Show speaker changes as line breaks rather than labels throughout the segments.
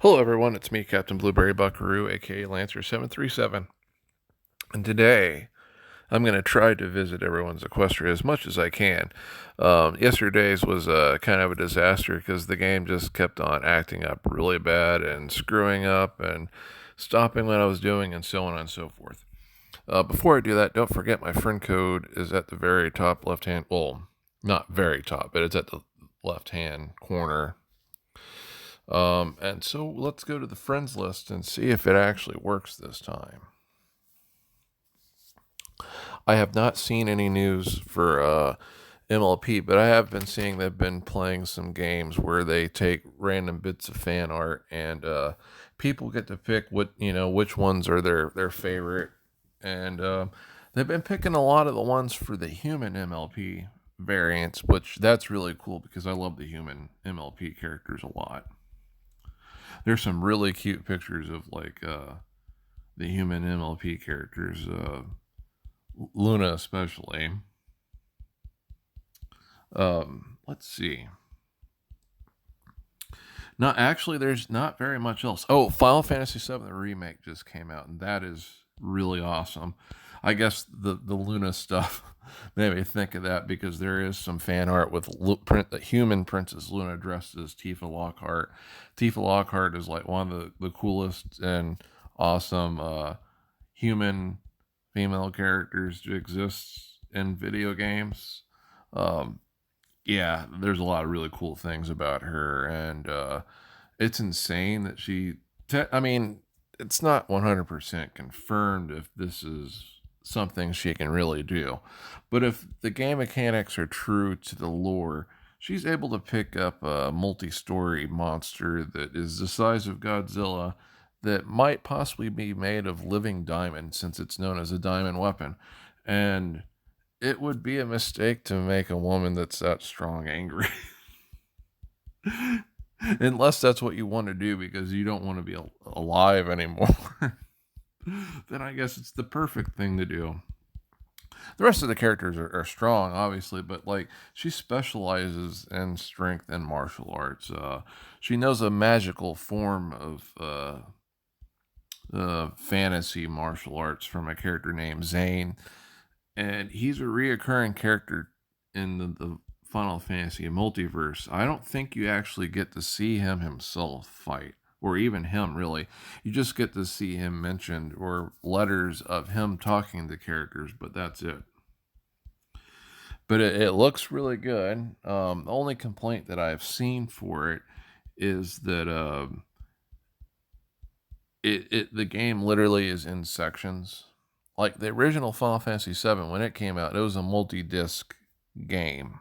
Hello, everyone. It's me, Captain Blueberry Buckaroo, aka Lancer737. And today, I'm going to try to visit everyone's Equestria as much as I can. Yesterday's was kind of a disaster because the game just kept on acting up really bad and screwing up and stopping what I was doing and so on and so forth. Before I do that, don't forget my friend code is at the very top left hand. Well, not very top, but it's at the left hand corner. And so let's go to the friends list and see if it actually works this time. I have not seen any news for MLP, but I have been seeing they've been playing some games where they take random bits of fan art and people get to pick which ones are their favorite, and they've been picking a lot of the ones for the human MLP variants, which that's really cool because I love the human MLP characters a lot. There's some really cute pictures of the human MLP characters, Luna especially. Let's see. Not actually. There's not very much else. Oh, Final Fantasy VII the remake just came out, and that is really awesome. I guess the Luna stuff made me think of that because there is some fan art with the human Princess Luna dressed as Tifa Lockhart. Tifa Lockhart is like one of the coolest and awesome human female characters to exist in video games. Um, yeah, there's a lot of really cool things about her, and it's insane that I mean, it's not 100% confirmed if this is something she can really do, but if the game mechanics are true to the lore, she's able to pick up a multi-story monster that is the size of Godzilla that might possibly be made of living diamond since it's known as a diamond weapon. And it would be a mistake to make a woman that's that strong angry. Unless that's what you want to do because you don't want to be alive anymore. Then I guess it's the perfect thing to do. The rest of the characters are strong, obviously, but like she specializes in strength and martial arts. She knows a magical form of fantasy martial arts from a character named Zane, and he's a reoccurring character in the Final Fantasy multiverse. I don't think you actually get to see him himself fight, or even him really. You just get to see him mentioned or letters of him talking to characters, but that's it. But it looks really good. The only complaint that I've seen for it is that the game literally is in sections. Like the original Final Fantasy VII, when it came out, it was a multi-disc game,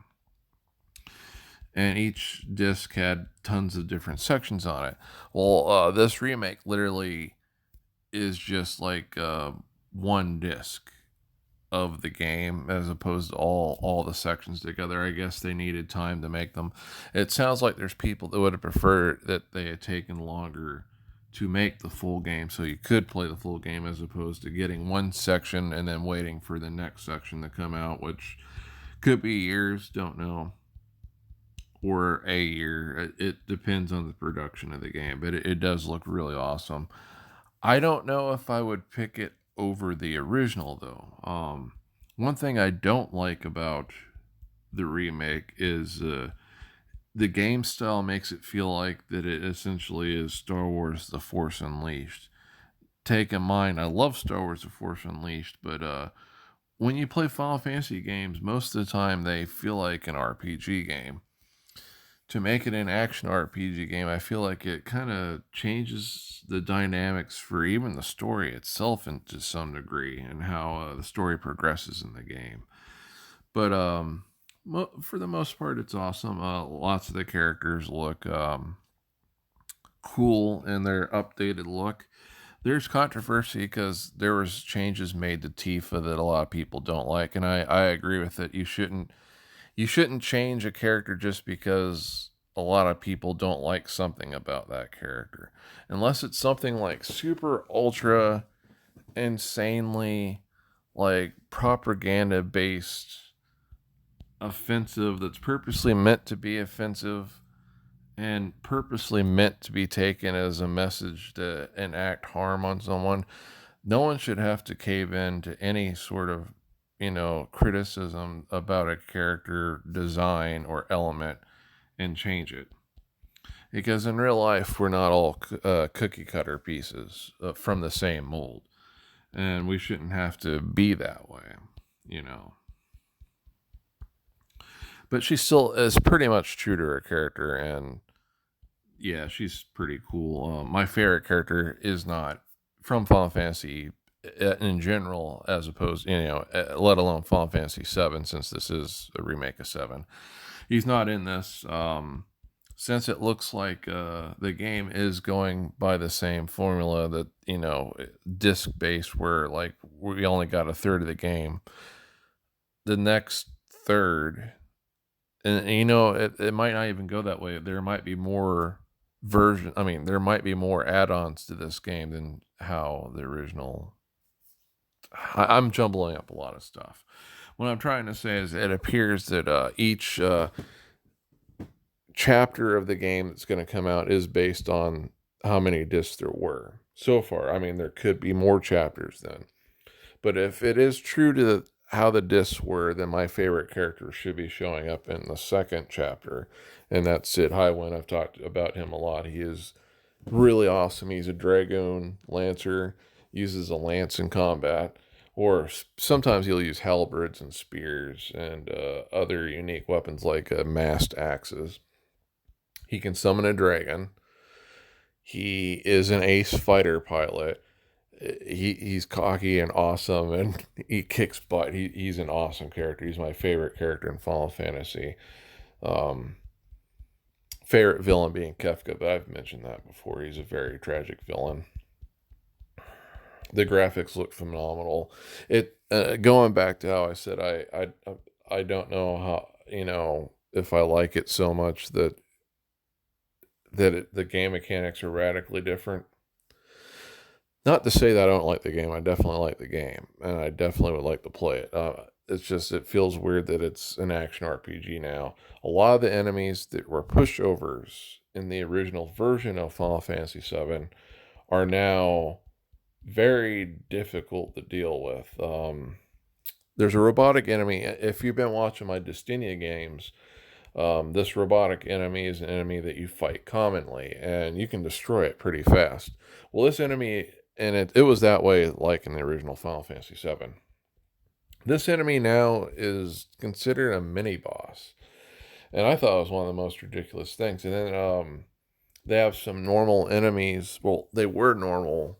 and each disc had tons of different sections on it. Well, this remake literally is just like one disc of the game as opposed to all the sections together. I guess they needed time to make them. It sounds like there's people that would have preferred that they had taken longer to make the full game so you could play the full game as opposed to getting one section and then waiting for the next section to come out, which could be years, don't know, or a year. It depends on the production of the game, but it does look really awesome. I don't know if I would pick it over the original though. One thing I don't like about the remake is the game style makes it feel like that it essentially is Star Wars: The Force Unleashed. Take in mind, I love Star Wars: The Force Unleashed, but when you play Final Fantasy games, most of the time they feel like an RPG game. To make it an action RPG game, I feel like it kind of changes the dynamics for even the story itself, and to some degree, and how the story progresses in the game. But for the most part, it's awesome. Lots of the characters look cool in their updated look. There's controversy because there was changes made to Tifa that a lot of people don't like, and I agree with it. You shouldn't change a character just because a lot of people don't like something about that character. Unless it's something like super ultra insanely like propaganda based offensive that's purposely meant to be offensive, and purposely meant to be taken as a message to enact harm on someone, no one should have to cave in to any sort of, criticism about a character design or element and change it. Because in real life, we're not all cookie cutter pieces from the same mold. And we shouldn't have to be that way, you know. But she still is pretty much true to her character, and yeah, she's pretty cool. My favorite character is not from Final Fantasy in general, as opposed, let alone Final Fantasy VII, since this is a remake of Seven. He's not in this. Since it looks like the game is going by the same formula that, disc based, where like we only got a third of the game, the next third, and it might not even go that way. There might be more there might be more add-ons to this game than how the original. I'm jumbling up a lot of stuff. What I'm trying to say is it appears that each chapter of the game that's going to come out is based on how many discs there were so far. I mean, there could be more chapters then. But if it is true to how the discs were, then my favorite character should be showing up in the second chapter. And that's Sid Highwind. I've talked about him a lot. He is really awesome. He's a Dragoon Lancer, uses a lance in combat. Or sometimes he'll use halberds and spears and other unique weapons like massed axes. He can summon a dragon. He is an ace fighter pilot. He's cocky and awesome, and he kicks butt. He's an awesome character. He's my favorite character in Final Fantasy. Um, Favorite villain being Kefka, but I've mentioned that before. He's a very tragic villain. The graphics look phenomenal. It going back to how I said I don't know how, if I like it so much the game mechanics are radically different. Not to say that I don't like the game. I definitely like the game, and I definitely would like to play it. It's just it feels weird that it's an action RPG now. A lot of the enemies that were pushovers in the original version of Final Fantasy VII are now very difficult to deal with. There's a robotic enemy. If you've been watching my Destinia games, this robotic enemy is an enemy that you fight commonly, and you can destroy it pretty fast. Well, this enemy, and it was that way like in the original Final Fantasy VII. This enemy now is considered a mini boss, and I thought it was one of the most ridiculous things. And then they have some normal enemies. Well, they were normal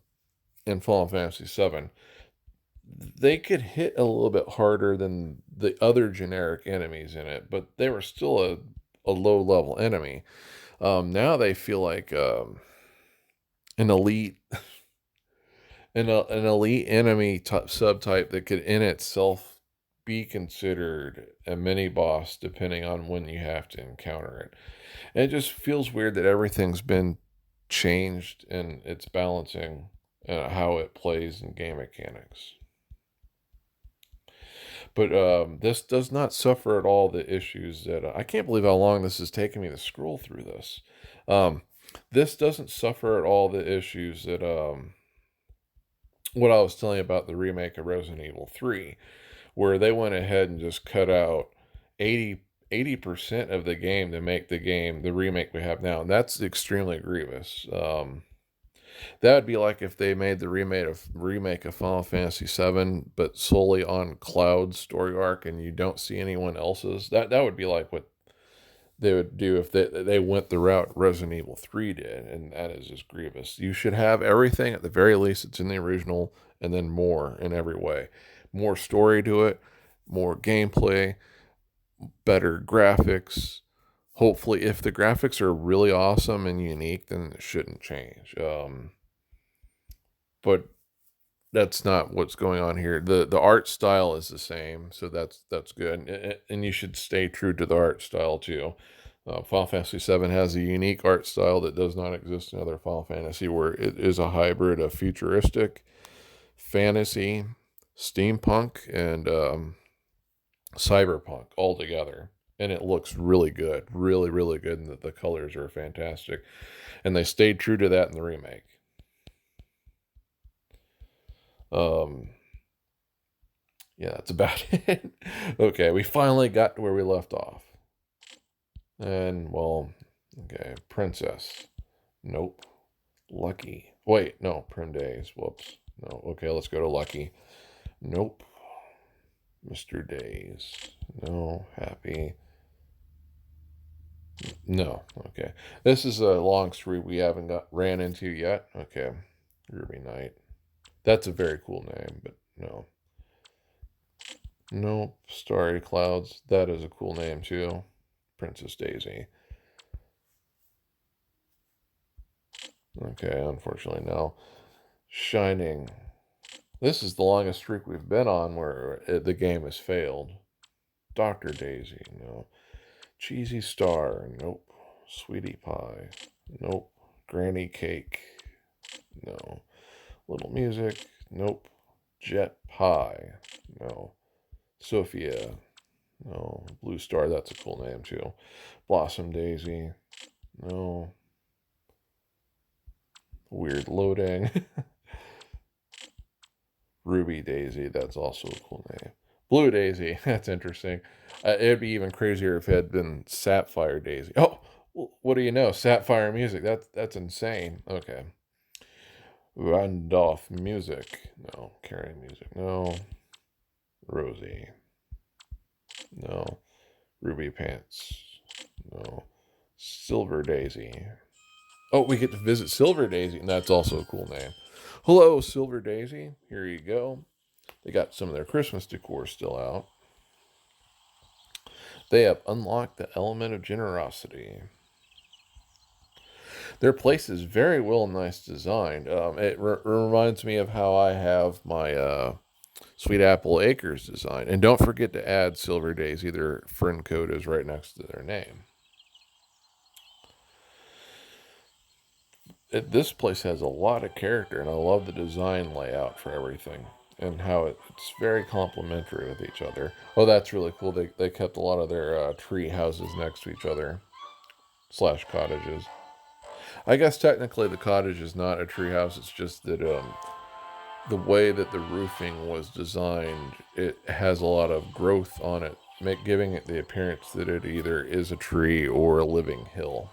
in Final Fantasy VII. They could hit a little bit harder than the other generic enemies in it, but they were still a low level enemy. Now they feel like an elite an elite enemy subtype that could in itself be considered a mini boss depending on when you have to encounter it. And it just feels weird that everything's been changed in its balancing, how it plays in game mechanics. But this does not suffer at all the issues that I can't believe how long this has taken me to scroll through this. Um, this doesn't suffer at all the issues that what I was telling you about the remake of Resident Evil 3, where they went ahead and just cut out 80% of the game to make the remake we have now. And that's extremely grievous. That would be like if they made the remake of Final Fantasy VII, but solely on Cloud's story arc, and you don't see anyone else's. That would be like what they would do if they went the route Resident Evil 3 did, and that is just grievous. You should have everything at the very least that's in the original, and then more in every way. More story to it, more gameplay, better graphics. Hopefully, if the graphics are really awesome and unique, then it shouldn't change. But that's not what's going on here. The art style is the same, so that's good, and you should stay true to the art style too. Final Fantasy VII has a unique art style that does not exist in other Final Fantasy, where it is a hybrid of futuristic, fantasy, steampunk, and cyberpunk all together. and it looks really good, really, really good, and the colors are fantastic. And they stayed true to that in the remake. Um, yeah, that's about it. Okay, we finally got to where we left off. And, well, okay, Princess. Nope. Lucky. Wait, no, Prim Days. Whoops. No, okay, let's go to Lucky. Nope. Mr. Days. No. Happy. No. Okay. This is a long street we haven't ran into yet. Okay. Ruby Knight. That's a very cool name, but no. Nope. Starry Clouds. That is a cool name too. Princess Daisy. Okay, unfortunately no. Shining. This is the longest streak we've been on where the game has failed. Dr. Daisy. No. Cheesy Star. Nope. Sweetie Pie. Nope. Granny Cake. No. Little Music. Nope. Jet Pie. No. Sophia. No. Blue Star. That's a cool name too. Blossom Daisy. No. Weird Loading. Ruby Daisy. That's also a cool name. Blue Daisy. That's interesting. It'd be even crazier if it had been Sapphire Daisy. Oh, what do you know? Sapphire Music. That's insane. Okay. Randolph Music. No. Carrie Music. No. Rosie. No. Ruby Pants. No. Silver Daisy. Oh, we get to visit Silver Daisy, and that's also a cool name. Hello, Silver Daisy. Here you go. They got some of their Christmas decor still out. They have unlocked the element of generosity. Their place is very well and nice designed. It reminds me of how I have my Sweet Apple Acres design. And don't forget to add Silver Daisy. Their friend code is right next to their name. This place has a lot of character, and I love the design layout for everything and how it's very complementary with each other. Oh, that's really cool. They kept a lot of their tree houses next to each other slash cottages. I guess technically the cottage is not a tree house. It's just that the way that the roofing was designed, it has a lot of growth on it, giving it the appearance that it either is a tree or a living hill.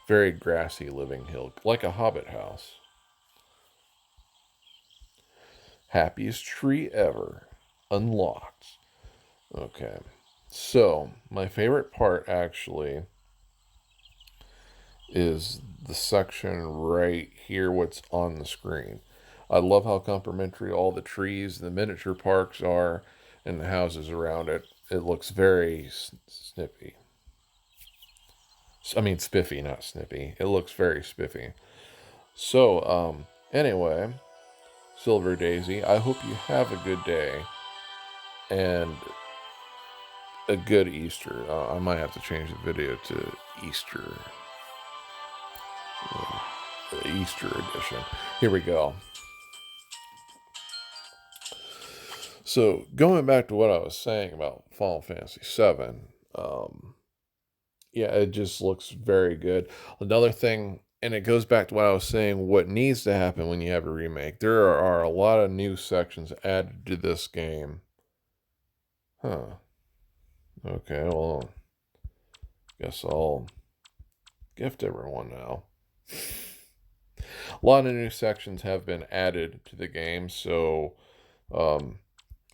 Very grassy living hill, like a hobbit house. Happiest tree ever. Unlocked. Okay. So, my favorite part actually is the section right here, what's on the screen. I love how complimentary all the trees, the miniature parks are, and the houses around it. It looks very snippy. I mean, spiffy, not snippy. It looks very spiffy. So, anyway, Silver Daisy, I hope you have a good day and a good Easter. I might have to change the video to Easter. The Easter edition. Here we go. So, going back to what I was saying about Final Fantasy VII, yeah, it just looks very good. Another thing, and it goes back to what I was saying, what needs to happen when you have a remake. There are a lot of new sections added to this game. Huh. Okay, well, guess I'll gift everyone now. A lot of new sections have been added to the game, so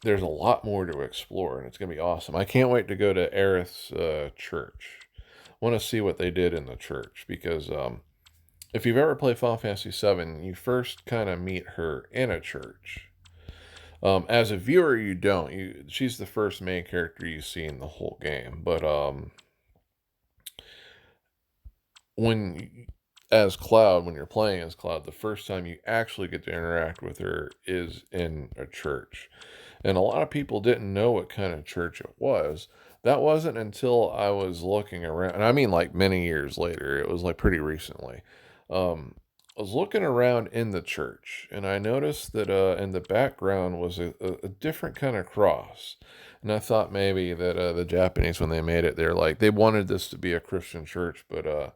there's a lot more to explore, and it's going to be awesome. I can't wait to go to Aerith's church. I want to see what they did in the church, because if you've ever played Final Fantasy VII, you first kind of meet her in a church. As a viewer, you don't. She's the first main character you see in the whole game. But when as Cloud, when you're playing as Cloud, the first time you actually get to interact with her is in a church. And a lot of people didn't know what kind of church it was. That wasn't until I was looking around, and I mean like many years later. It was like pretty recently. Um, I was looking around in the church, and I noticed that in the background was a different kind of cross. And I thought maybe that the Japanese, when they made it, they're like, they wanted this to be a Christian church, but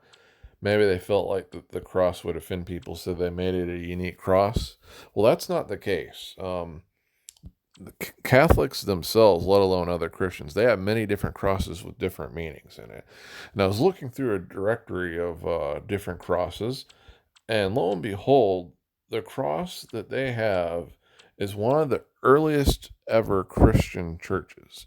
maybe they felt like the cross would offend people, so they made it a unique cross. Well, that's not the case. The Catholics themselves, let alone other Christians, they have many different crosses with different meanings in it. And I was looking through a directory of different crosses, and lo and behold, the cross that they have is one of the earliest ever Christian churches.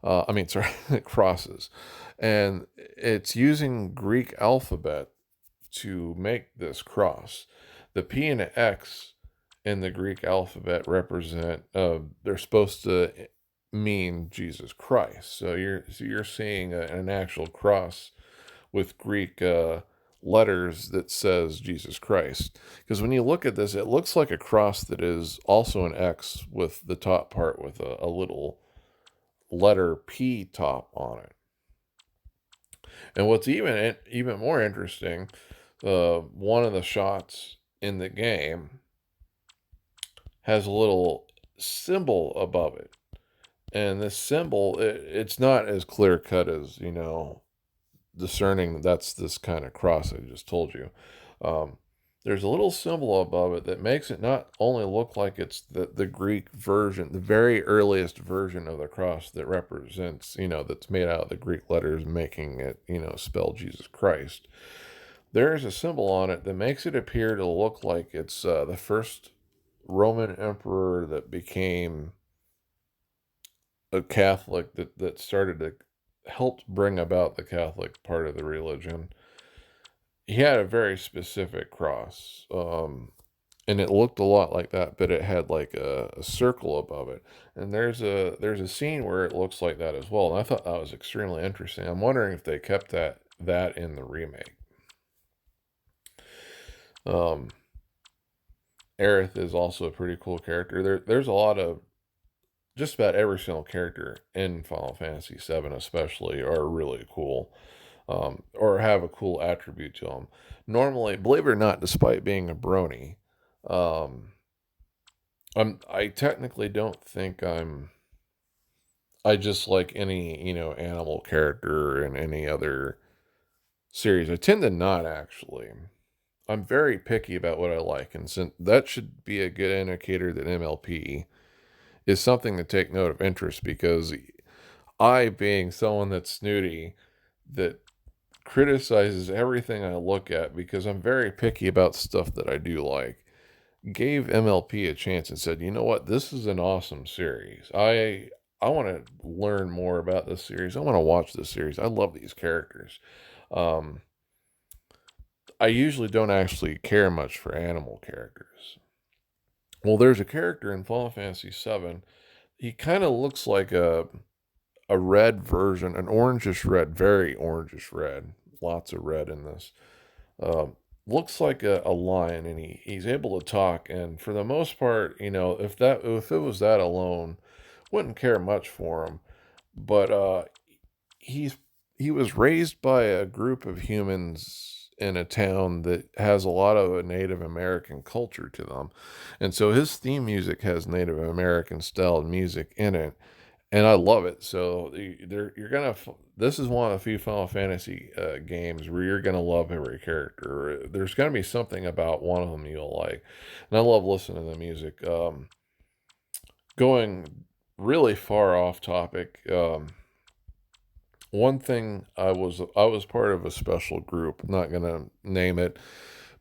Sorry, crosses. And it's using Greek alphabet to make this cross. The P and the X in the Greek alphabet represent, they're supposed to mean Jesus Christ. So you're seeing an actual cross with Greek letters that says Jesus Christ. Because when you look at this, it looks like a cross that is also an X with the top part with a little letter P top on it. And what's even more interesting, one of the shots in the game has a little symbol above it. And this symbol, it's not as clear cut as, discerning that that's this kind of cross I just told you. Um, there's a little symbol above it that makes it not only look like it's the Greek version, the very earliest version of the cross that represents, that's made out of the Greek letters, making it, spell Jesus Christ. There's a symbol on it that makes it appear to look like it's the first Roman emperor that became a Catholic, that started to help bring about the Catholic part of the religion. He had a very specific cross, and it looked a lot like that, but it had like a circle above it. And there's a scene where it looks like that as well, and I thought that was extremely interesting. I'm wondering if they kept that in the remake. Um, Aerith is also a pretty cool character. There's a lot of, just about every single character in Final Fantasy VII, especially, are really cool, or have a cool attribute to them. Normally, believe it or not, despite being a brony, um, I technically don't think I just like any animal character in any other series. I tend to not actually. I'm very picky about what I like, and since that should be a good indicator that MLP is something to take note of interest, because I, being someone that's snooty, that criticizes everything I look at because I'm very picky about stuff that I do like, gave MLP a chance and said, you know what, this is an awesome series. I want to learn more about this series. I want to watch this series. I love these characters. Um, I usually don't actually care much for animal characters. Well, there's a character in Final Fantasy VII. He kind of looks like a red version, an orangish red, very orangish red. Lots of red in this. Um, Looks like a lion, and he's able to talk. And for the most part, if it was that alone, wouldn't care much for him. But he's he was raised by a group of humans in a town that has a lot of Native American culture to them, and so his theme music has Native American style music in it, and I love it. So you're gonna. This is one of the few Final Fantasy games where you're gonna love every character. There's gonna be something about one of them you'll like, and I love listening to the music. Going really far off topic. One thing, I was part of a special group. Not gonna name it,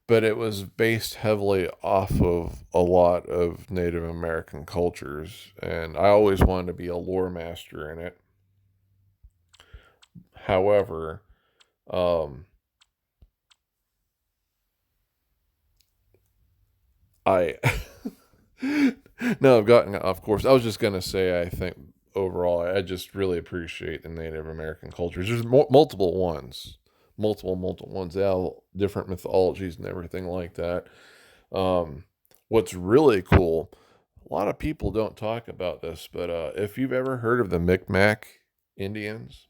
but it was based heavily off of a lot of Native American cultures, and I always wanted to be a lore master in it. However, um, I no, I've gotten off course. I was just gonna say, I think overall, I just really appreciate the Native American cultures. There's multiple ones, multiple ones. They have different mythologies and everything like that. Um, what's really cool, a lot of people don't talk about this, but if you've ever heard of the Micmac Indians,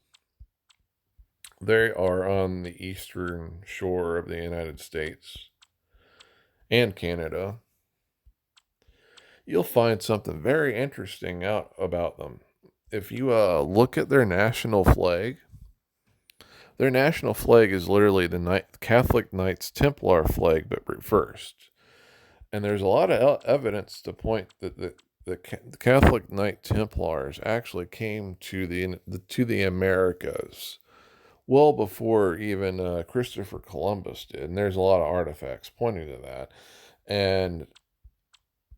they are on the eastern shore of the United States. and Canada, you'll find something very interesting out about them. If you look at their national flag is literally the Catholic Knights Templar flag, but reversed. And there's a lot of evidence to point that the Catholic Knight Templars actually came to the Americas well before even Christopher Columbus did. And there's a lot of artifacts pointing to that. And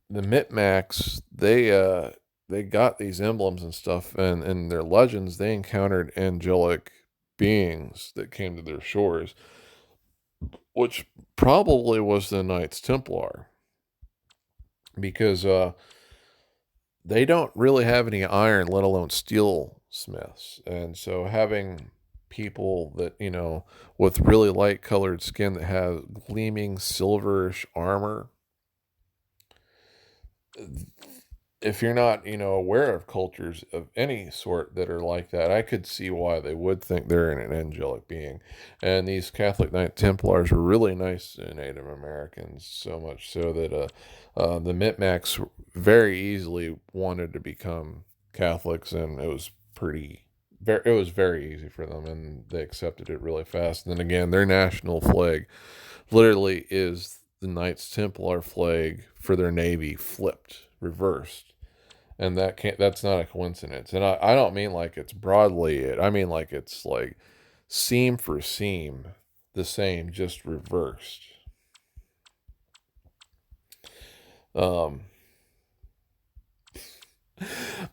the Micmacs, they got these emblems and stuff, and in their legends, they encountered angelic beings that came to their shores, which probably was the Knights Templar, because they don't really have any iron, let alone steel smiths, and so having people that with really light colored skin that have gleaming silverish armor, if you're not, aware of cultures of any sort that are like that, I could see why they would think they're an angelic being. And these Catholic Knight Templars were really nice to Native Americans, so much so that the Micmacs very easily wanted to become Catholics, and it was very easy for them, and they accepted it really fast. And then again, their national flag literally is the Knights Templar flag for their navy flipped, reversed, and that's not a coincidence. And I don't mean like it's broadly it. I mean like it's like seam for seam the same, just reversed. Um,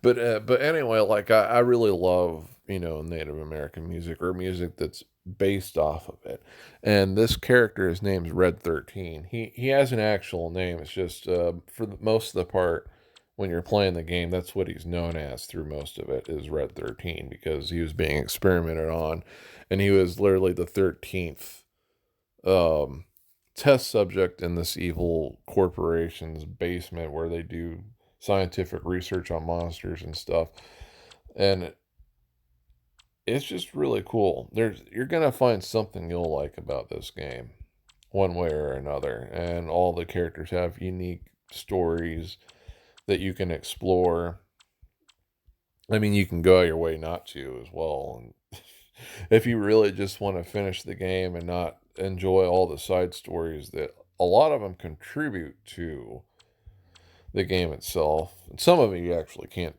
but anyway, like I really love Native American music or music that's based off of it. And this character, his name's Red 13. He has an actual name. It's just for most of the part when you're playing the game, that's what he's known as through most of it is Red 13 because he was being experimented on, and he was literally the 13th um, test subject in this evil corporation's basement where they do scientific research on monsters and stuff. And it's just really cool. You're gonna find something you'll like about this game, one way or another. And all the characters have unique stories that you can explore. I mean, you can go out your way not to as well. And if you really just want to finish the game and not enjoy all the side stories that a lot of them contribute to the game itself, and some of it you actually can't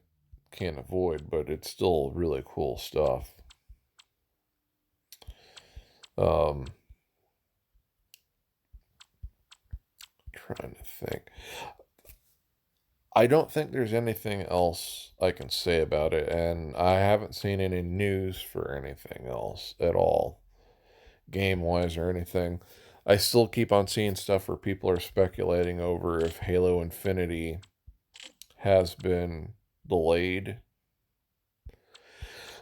avoid, but it's still really cool stuff. Um, Trying to think. I don't think there's anything else I can say about it, and I haven't seen any news for anything else at all, game wise or anything. I still keep on seeing stuff where people are speculating over if Halo Infinity has been delayed.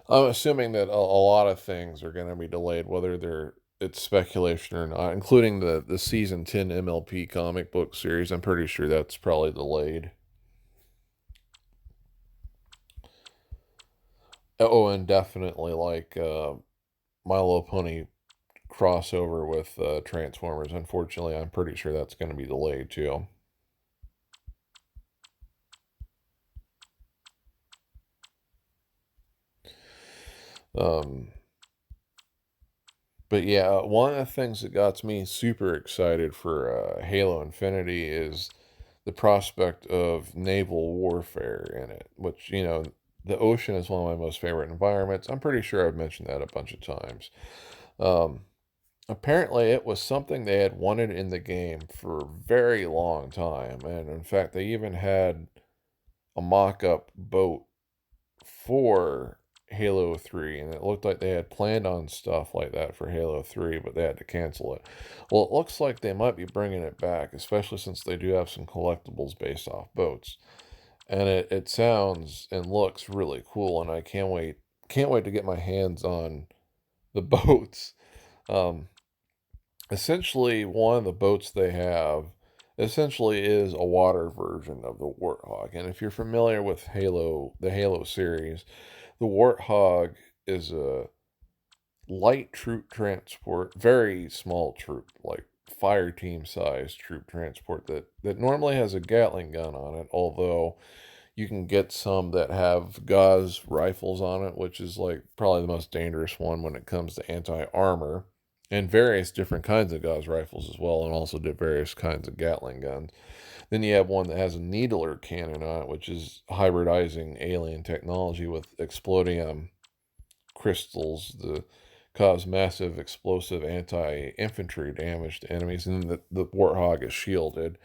I'm assuming that a lot of things are going to be delayed, whether it's speculation or not, including the season 10 MLP comic book series. I'm pretty sure that's probably delayed. Oh, and definitely like My Little Pony crossover with Transformers. Unfortunately, I'm pretty sure that's going to be delayed too. Um, but yeah, one of the things that got me super excited for Halo Infinity is the prospect of naval warfare in it, which, the ocean is one of my most favorite environments. I'm pretty sure I've mentioned that a bunch of times. Um, Apparently, it was something they had wanted in the game for a very long time. And in fact, they even had a mock up boat for Halo 3, and it looked like they had planned on stuff like that for Halo 3, but they had to cancel it. Well, it looks like they might be bringing it back, especially since they do have some collectibles based off boats. And it sounds and looks really cool, and I can't wait to get my hands on the boats. Um, Essentially, one of the boats they have essentially is a water version of the Warthog. And if you're familiar with the Halo series, the Warthog is a light troop transport, very small troop, like fire team size troop transport that normally has a Gatling gun on it, although you can get some that have Gauss rifles on it, which is like probably the most dangerous one when it comes to anti-armor, and various different kinds of Gauss rifles as well, and also various kinds of Gatling guns. Then you have one that has a needler cannon on it, which is hybridizing alien technology with explodium crystals to cause massive explosive anti-infantry damage to enemies, and then the Warthog is shielded.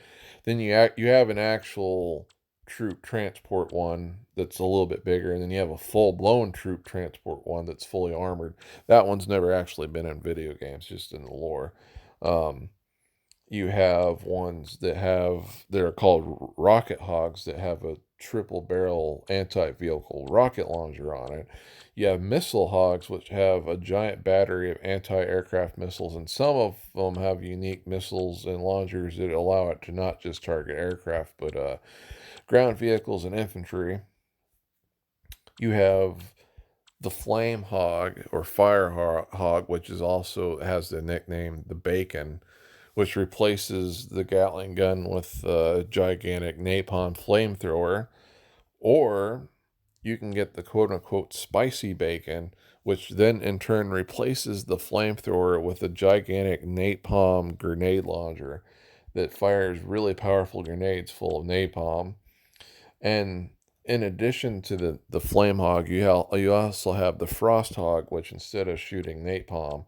Then you have an actual troop transport one that's a little bit bigger, and then you have a full-blown troop transport one that's fully armored. That one's never actually been in video games, just in the lore. Um, you have ones they're called rocket hogs that have a triple barrel anti-vehicle rocket launcher on it. You have missile hogs, which have a giant battery of anti-aircraft missiles, and some of them have unique missiles and launchers that allow it to not just target aircraft, but ground vehicles and infantry. You have the flame hog or fire hog, which is also has the nickname the Bacon, which replaces the Gatling gun with a gigantic napalm flamethrower. Or you can get the quote unquote spicy bacon, which then in turn replaces the flamethrower with a gigantic napalm grenade launcher that fires really powerful grenades full of napalm. And in addition to the flame hog, you also have the frost hog, which instead of shooting napalm,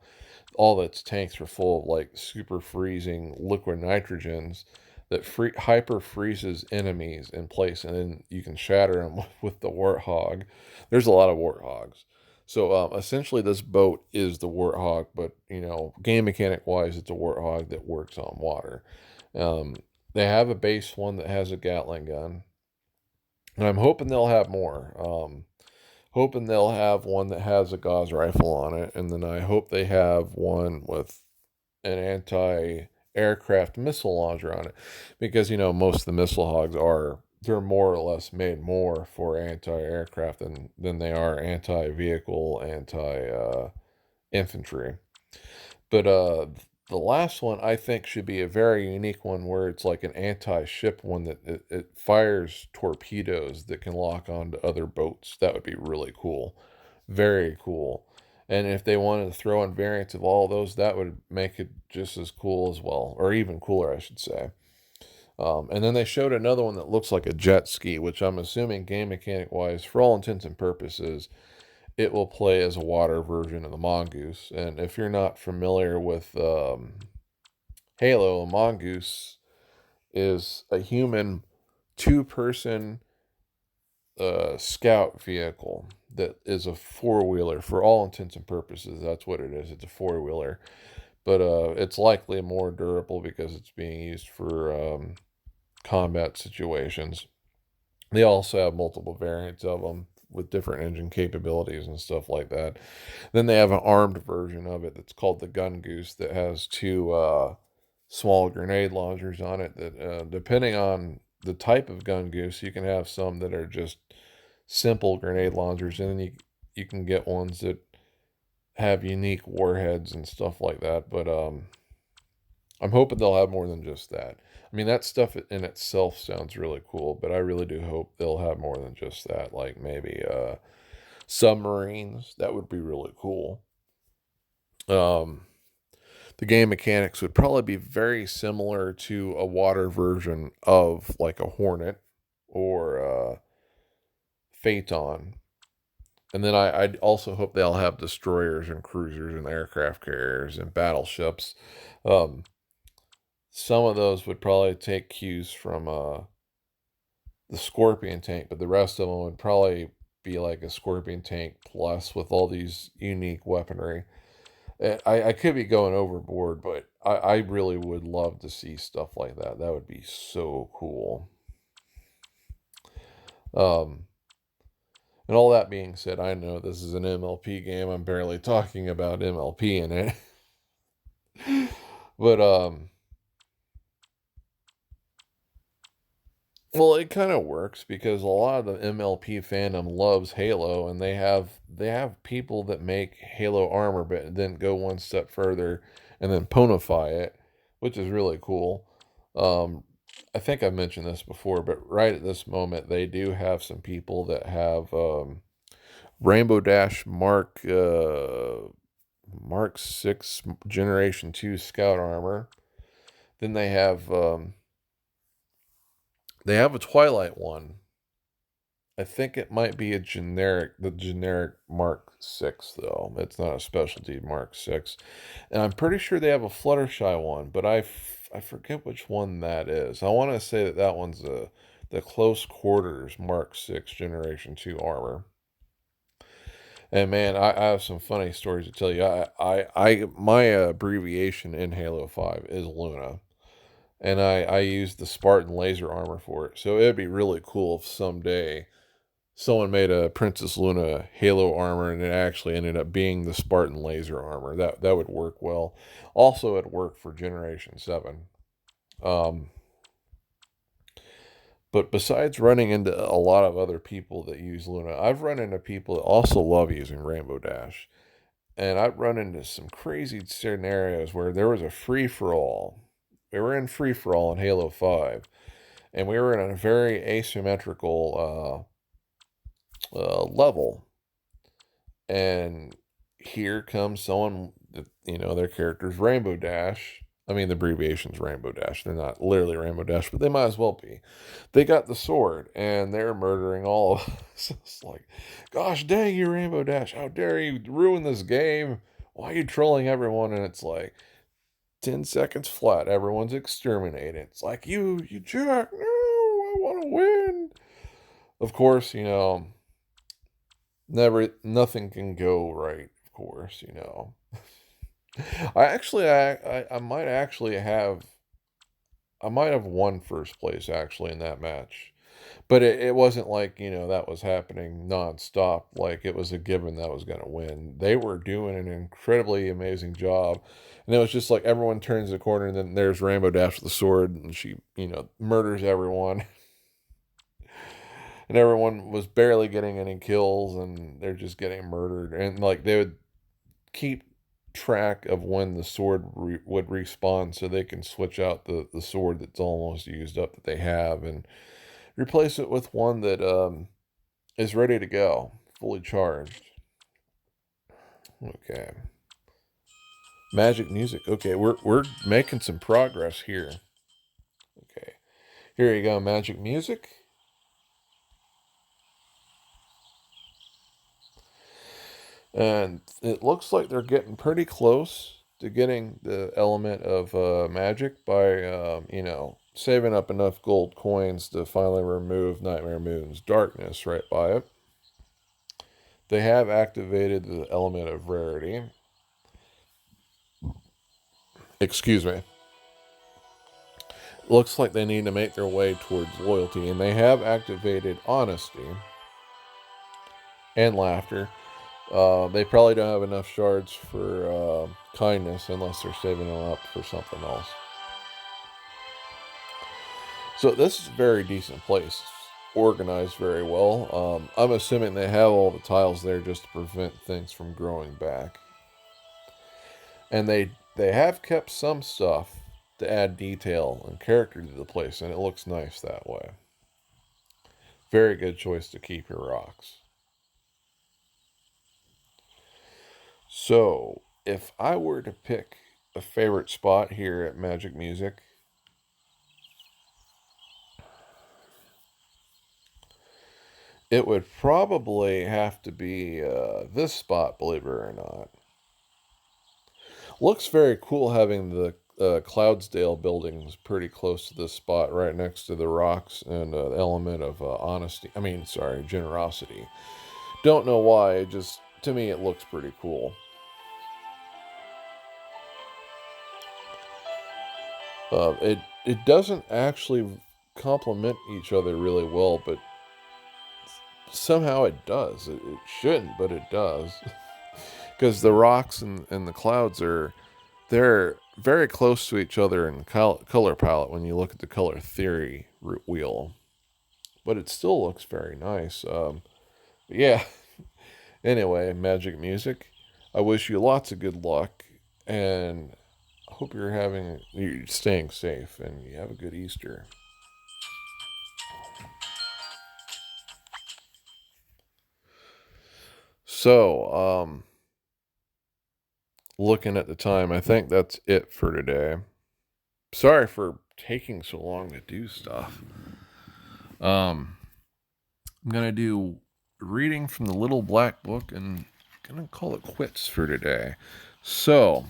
all its tanks are full of like super freezing liquid nitrogens that hyper freezes enemies in place, and then you can shatter them with the warthog. There's a lot of warthogs. So essentially, this boat is the warthog, but game mechanic wise, it's a warthog that works on water. Um, they have a base one that has a Gatling gun, and I'm hoping they'll have more. Hoping they'll have one that has a Gauss rifle on it, and then I hope they have one with an anti-aircraft missile launcher on it, because most of the missile hogs they're more or less made more for anti-aircraft than they are anti-vehicle, anti-infantry. But the last one I think should be a very unique one where it's like an anti-ship one that it fires torpedoes that can lock onto other boats. That would be really cool. Very cool. And if they wanted to throw in variants of all those, that would make it just as cool as well, or even cooler, I should say. And then they showed another one that looks like a jet ski, which I'm assuming game mechanic wise, for all intents and purposes, it will play as a water version of the Mongoose. And if you're not familiar with Halo, a Mongoose is a human two-person scout vehicle that is a four-wheeler. For all intents and purposes, that's what it is. It's a four-wheeler. But it's likely more durable because it's being used for combat situations. They also have multiple variants of them with different engine capabilities and stuff like that. Then they have an armed version of it that's called the Gun Goose that has two small grenade launchers on it that, depending on the type of Gun Goose, you can have some that are just simple grenade launchers, and then you can get ones that have unique warheads and stuff like that. But I'm hoping they'll have more than just that. I mean, that stuff in itself sounds really cool, but I really do hope they'll have more than just that. Like maybe submarines. That would be really cool. Um, the game mechanics would probably be very similar to a water version of like a Hornet or Phaeton. And then I'd also hope they'll have destroyers and cruisers and aircraft carriers and battleships. Um, some of those would probably take cues from the Scorpion tank, but the rest of them would probably be like a Scorpion tank plus with all these unique weaponry. I could be going overboard, but I really would love to see stuff like that. That would be so cool. Um, and all that being said, I know this is an MLP game. I'm barely talking about MLP in it. But well, it kind of works because a lot of the MLP fandom loves Halo, and they have people that make Halo armor, but then go one step further and then ponify it which is really cool. Um, I think I mentioned this before, but right at this moment, they do have some people that have Rainbow Dash Mark 6 Generation 2 Scout Armor. Then they have a Twilight one. I think it might be the generic Mark 6 though. It's not a specialty Mark 6. And I'm pretty sure they have a Fluttershy one, but I forget which one that is. I want to say that one's the close quarters Mark 6 Generation 2 armor. And man, I have some funny stories to tell you. My abbreviation in Halo 5 is Luna. And I used the Spartan laser armor for it. So it'd be really cool if someday someone made a Princess Luna Halo armor and it actually ended up being the Spartan laser armor. That would work well. Also, it'd work for Generation 7. Um, but besides running into a lot of other people that use Luna, I've run into people that also love using Rainbow Dash. And I've run into some crazy scenarios where there was a free for all. We were in free for all in Halo 5, and we were in a very asymmetrical level. And here comes someone that, their character's Rainbow Dash. I mean, the abbreviation's Rainbow Dash. They're not literally Rainbow Dash, but they might as well be. They got the sword, and they're murdering all of us. It's like, gosh dang you, Rainbow Dash. How dare you ruin this game? Why are you trolling everyone? And it's like, 10 seconds flat, everyone's exterminated. It's like, you jerk. No, I want to win. Of course, nothing can go right, of course. I might actually have I might have won first place actually in that match. But it wasn't like, that was happening nonstop. Like it was a given that was going to win. They were doing an incredibly amazing job. And it was just like everyone turns the corner and then there's Rainbow Dash with the sword and she, murders everyone. And everyone was barely getting any kills and they're just getting murdered. And like they would keep track of when the sword would respawn so they can switch out the sword that's almost used up that they have and replace it with one that is ready to go, fully charged. Okay. Magic music. Okay, we're making some progress here. Okay. Here you go, magic music. And it looks like they're getting pretty close to getting the element of magic by, saving up enough gold coins to finally remove Nightmare Moon's darkness right by it. They have activated the element of rarity. Excuse me. Looks like they need to make their way towards loyalty, and they have activated honesty and laughter. They probably don't have enough shards for kindness unless they're saving them up for something else. So this is a very decent place, organized very well. I'm assuming they have all the tiles there just to prevent things from growing back, and they have kept some stuff to add detail and character to the place, and it looks nice that way. Very good choice to keep your rocks. So, if I were to pick a favorite spot here at Magic Music, it would probably have to be this spot, believe it or not. Looks very cool having the Cloudsdale buildings pretty close to this spot, right next to the rocks, and the element of generosity. Don't know why, just to me it looks pretty cool. It doesn't actually complement each other really well, but somehow it does. It shouldn't, but it does. Because the rocks and the clouds they're very close to each other in color palette when you look at the color theory wheel. But it still looks very nice. Yeah. Anyway, magic music. I wish you lots of good luck, and hope you're staying safe and you have a good Easter. So, looking at the time, I think that's it for today. Sorry for taking so long to do stuff. I'm gonna do reading from the Little Black Book and gonna call it quits for today. So,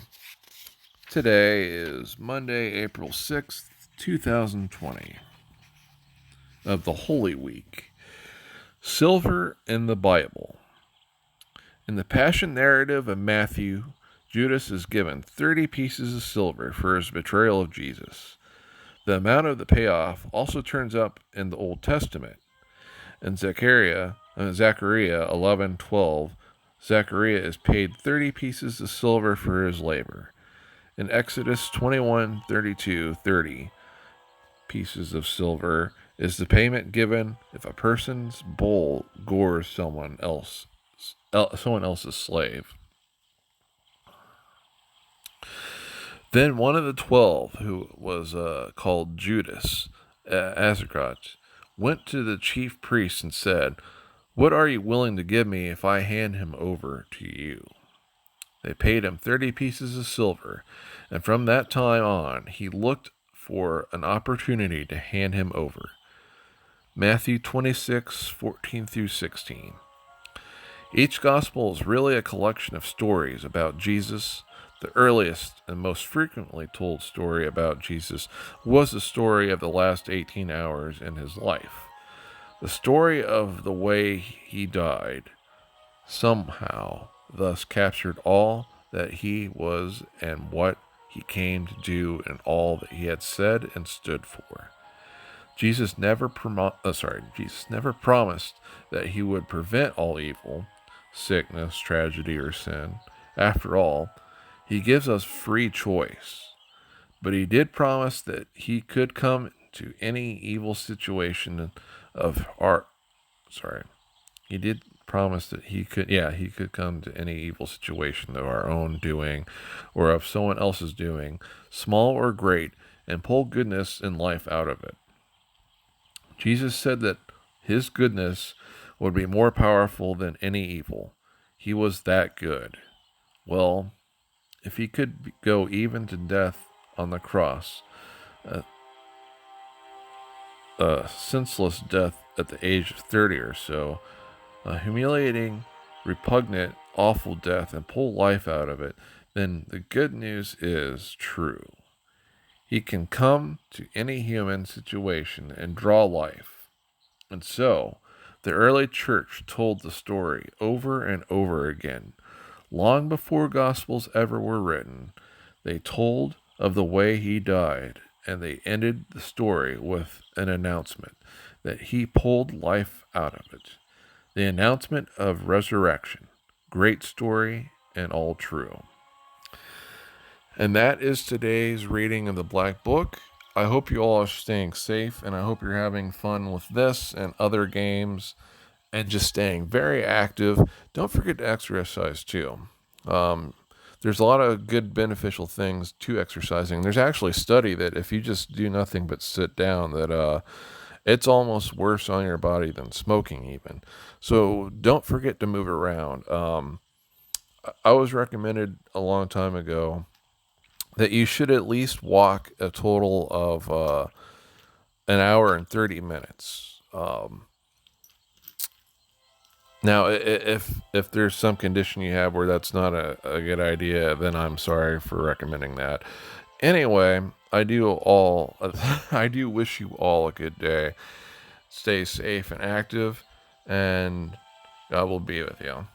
today is Monday, April 6th, 2020, of the Holy Week. Silver in the Bible. In the Passion narrative of Matthew, Judas is given 30 pieces of silver for his betrayal of Jesus. The amount of the payoff also turns up in the Old Testament. In Zechariah 11:12, Zechariah is paid 30 pieces of silver for his labor. In Exodus 21:32, 30 pieces of silver is the payment given if a person's bull gores someone else's slave. Then one of the 12, who was called Judas Iscariot, went to the chief priests and said, "What are you willing to give me if I hand him over to you?" They paid him 30 pieces of silver, and from that time on he looked for an opportunity to hand him over. Matthew 26:14 through 16. Each gospel is really a collection of stories about Jesus. The earliest and most frequently told story about Jesus was the story of the last 18 hours in his life. The story of the way he died somehow thus captured all that he was and what he came to do and all that he had said and stood for. Jesus never promised that he would prevent all evil, sickness, tragedy, or sin. After all, he gives us free choice. But he did promise that he could come to any evil situation of our He did promise that he could come to any evil situation of our own doing or of someone else's doing, small or great, and pull goodness and life out of it. Jesus said that his goodness would be more powerful than any evil. He was that good. Well, if he could go even to death on the cross, a senseless death at the age of 30 or so, a humiliating, repugnant, awful death, and pull life out of it, then the good news is true. He can come to any human situation and draw life. And so, the early church told the story over and over again. Long before Gospels ever were written, they told of the way he died, and they ended the story with an announcement that he pulled life out of it. The announcement of resurrection. Great story and all true. And that is today's reading of the Black Book. I hope you all are staying safe, and I hope you're having fun with this and other games and just staying very active. Don't forget to exercise too. There's a lot of good beneficial things to exercising. There's actually a study that if you just do nothing but sit down, that it's almost worse on your body than smoking even. So don't forget to move around. I was recommended a long time ago that you should at least walk a total of an hour and 30 minutes. Now, if there's some condition you have where that's not a good idea, then I'm sorry for recommending that. Anyway, I do wish you all a good day. Stay safe and active, and God will be with you.